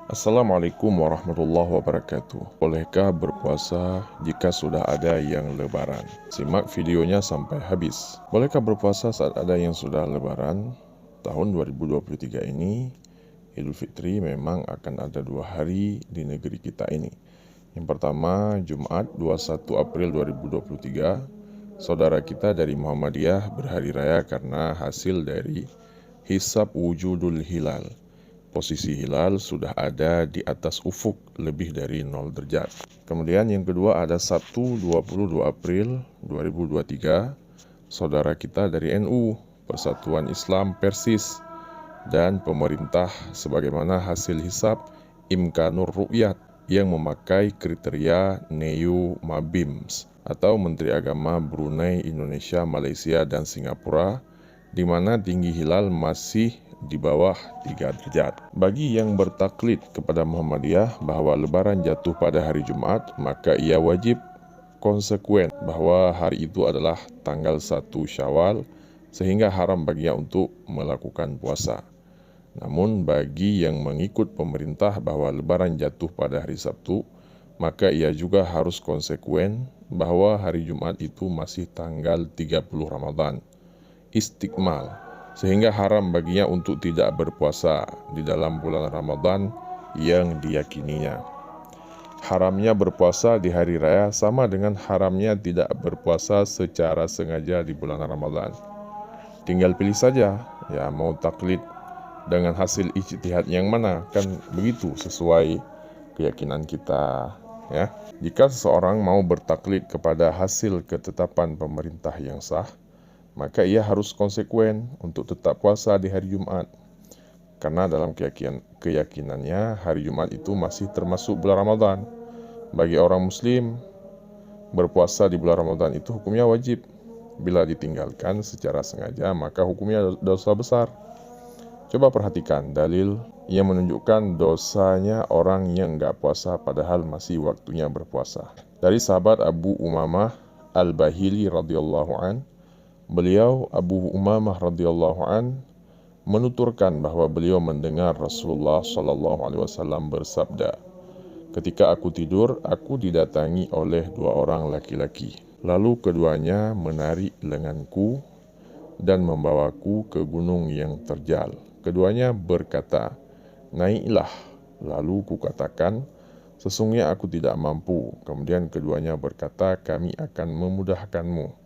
Assalamualaikum warahmatullahi wabarakatuh. Bolehkah berpuasa jika sudah ada yang lebaran? Simak videonya sampai habis. Bolehkah berpuasa saat ada yang sudah lebaran? Tahun 2023 ini, Idul Fitri memang akan ada 2 hari di negeri kita ini. Yang pertama, Jumat 21 April 2023, saudara kita dari Muhammadiyah berhari raya karena hasil dari hisab wujudul hilal. Posisi hilal sudah ada di atas ufuk lebih dari 0 derajat. Kemudian yang kedua ada Sabtu 22 April 2023, saudara kita dari NU, Persatuan Islam Persis, dan pemerintah sebagaimana hasil hisab Imkanur Ru'yat yang memakai kriteria Neo Mabims atau Menteri Agama Brunei, Indonesia, Malaysia, dan Singapura, di mana tinggi hilal masih di bawah 3 derajat. Bagi yang bertaklid kepada Muhammadiyah bahwa lebaran jatuh pada hari Jumat, maka ia wajib konsekuen bahwa hari itu adalah tanggal 1 Syawal, sehingga haram baginya untuk melakukan puasa. Namun bagi yang mengikut pemerintah bahwa lebaran jatuh pada hari Sabtu, maka ia juga harus konsekuen bahwa hari Jumat itu masih tanggal 30 Ramadan, Istiqmal, sehingga haram baginya untuk tidak berpuasa di dalam bulan Ramadan yang diyakininya. Haramnya berpuasa di hari raya sama dengan haramnya tidak berpuasa secara sengaja di bulan Ramadan. Tinggal pilih saja, ya mau taklid dengan hasil ijtihad yang mana, kan begitu sesuai keyakinan kita, ya. Jika seseorang mau bertaklid kepada hasil ketetapan pemerintah yang sah, maka ia harus konsekuen untuk tetap puasa di hari Jumat. Karena dalam keyakinannya hari Jumat itu masih termasuk bulan Ramadan. Bagi orang muslim, berpuasa di bulan Ramadan itu hukumnya wajib. Bila ditinggalkan secara sengaja, maka hukumnya dosa besar. Coba perhatikan dalil yang menunjukkan dosanya orang yang enggak puasa padahal masih waktunya berpuasa. Dari sahabat Abu Umamah Al-Bahili radhiyallahu an, beliau Abu Umamah radhiyallahu an menuturkan bahwa beliau mendengar Rasulullah shallallahu alaihi wasallam bersabda, "Ketika aku tidur, aku didatangi oleh 2 orang laki-laki. Lalu keduanya menarik lenganku dan membawaku ke gunung yang terjal. Keduanya berkata, 'Naiklah.' Lalu kukatakan, 'Sesungguhnya aku tidak mampu.' Kemudian keduanya berkata, 'Kami akan memudahkanmu.'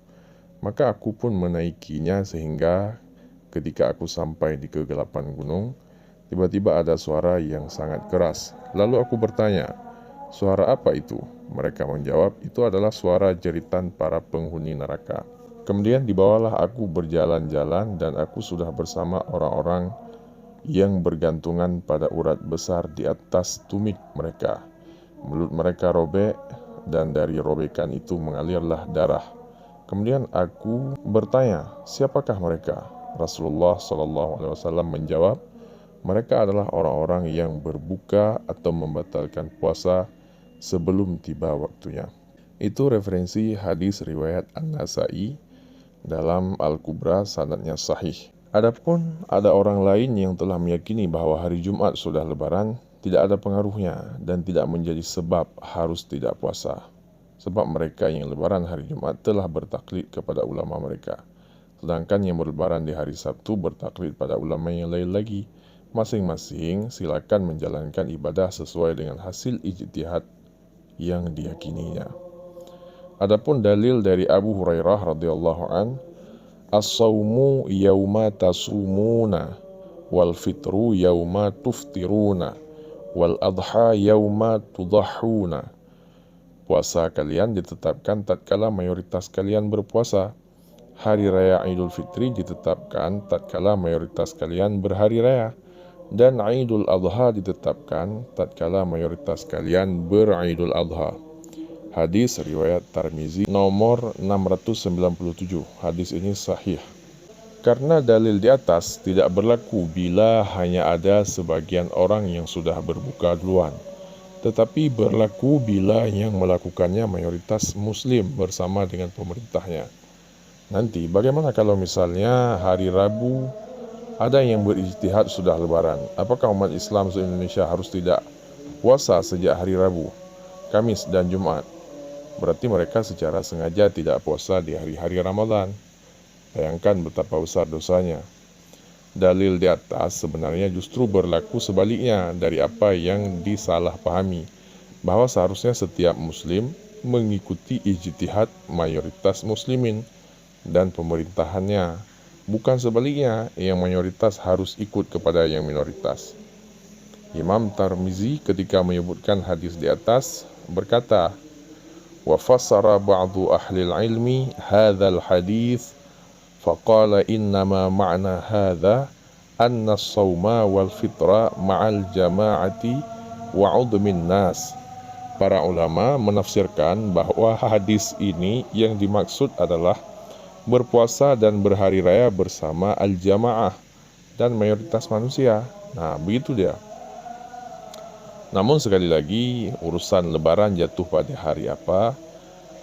Maka aku pun menaikinya sehingga ketika aku sampai di kegelapan gunung, tiba-tiba ada suara yang sangat keras. Lalu aku bertanya, 'Suara apa itu?' Mereka menjawab, 'Itu adalah suara jeritan para penghuni neraka.' Kemudian dibawalah aku berjalan-jalan dan aku sudah bersama orang-orang yang bergantungan pada urat besar di atas tumit mereka. Mulut mereka robek dan dari robekan itu mengalirlah darah. Kemudian aku bertanya, 'Siapakah mereka?' Rasulullah SAW menjawab, 'Mereka adalah orang-orang yang berbuka atau membatalkan puasa sebelum tiba waktunya.' Itu referensi hadis riwayat An-Nasa'i dalam Al-Kubra, sanadnya sahih. Adapun ada orang lain yang telah meyakini bahwa hari Jumat sudah lebaran, tidak ada pengaruhnya dan tidak menjadi sebab harus tidak puasa. Sebab mereka yang lebaran hari Jumat telah bertaklid kepada ulama mereka. Sedangkan yang berlebaran di hari Sabtu bertaklid pada ulama yang lain lagi. Masing-masing silakan menjalankan ibadah sesuai dengan hasil ijtihad yang diyakininya. Adapun dalil dari Abu Hurairah radhiyallahu an, "As-saumu yauma tasumuna wal fitru yauma tuftiruna wal adha yauma tudahhuna." Puasa kalian ditetapkan tatkala mayoritas kalian berpuasa. Hari raya Idul Fitri ditetapkan tatkala mayoritas kalian berhari raya. Dan Idul Adha ditetapkan tatkala mayoritas kalian beridul adha. Hadis riwayat Tirmizi nomor 697. Hadis ini sahih. Karena dalil di atas tidak berlaku bila hanya ada sebagian orang yang sudah berbuka duluan, tetapi berlaku bila yang melakukannya mayoritas muslim bersama dengan pemerintahnya. Nanti bagaimana kalau misalnya hari Rabu Ada yang berijtihad sudah lebaran. Apakah umat Islam se-Indonesia harus tidak puasa sejak hari Rabu, Kamis, dan Jumat? Berarti mereka secara sengaja tidak puasa di hari-hari Ramadan. Bayangkan betapa besar dosanya. Dalil di atas sebenarnya justru berlaku sebaliknya dari apa yang disalahpahami, bahwa seharusnya setiap muslim mengikuti ijtihad mayoritas muslimin dan pemerintahannya, bukan sebaliknya, yang mayoritas harus ikut kepada yang minoritas. Imam Tirmizi ketika menyebutkan hadis di atas berkata, wa fassara ba'du ahli ilmi hadzal hadis faqala innama ma'na hadza anna as-sawma wal fitra ma'al jama'ati wa 'udmin nas. Para ulama menafsirkan bahwa hadis ini yang dimaksud adalah berpuasa dan berhari raya bersama al-jamaah dan mayoritas manusia. Nah, begitu dia. Namun sekali lagi, urusan lebaran jatuh pada hari apa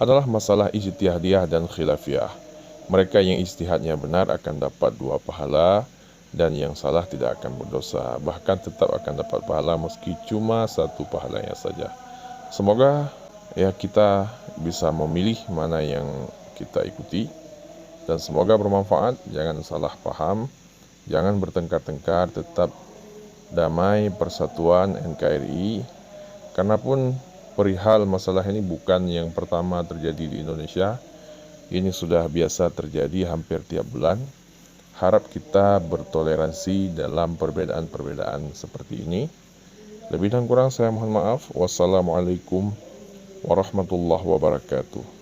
adalah masalah ijtihadiyah dan khilafiyah. Mereka yang ijtihadnya benar akan dapat 2 pahala, dan yang salah tidak akan berdosa, bahkan tetap akan dapat pahala meski cuma 1 pahalanya saja. Semoga kita bisa memilih mana yang kita ikuti, dan semoga bermanfaat. Jangan salah paham, jangan bertengkar-tengkar, tetap damai, persatuan NKRI. Karena pun perihal masalah ini bukan yang pertama terjadi di Indonesia. Ini sudah biasa terjadi hampir tiap bulan. Harap kita bertoleransi dalam perbedaan-perbedaan seperti ini. Lebih dan kurang saya mohon maaf. Wassalamualaikum warahmatullahi wabarakatuh.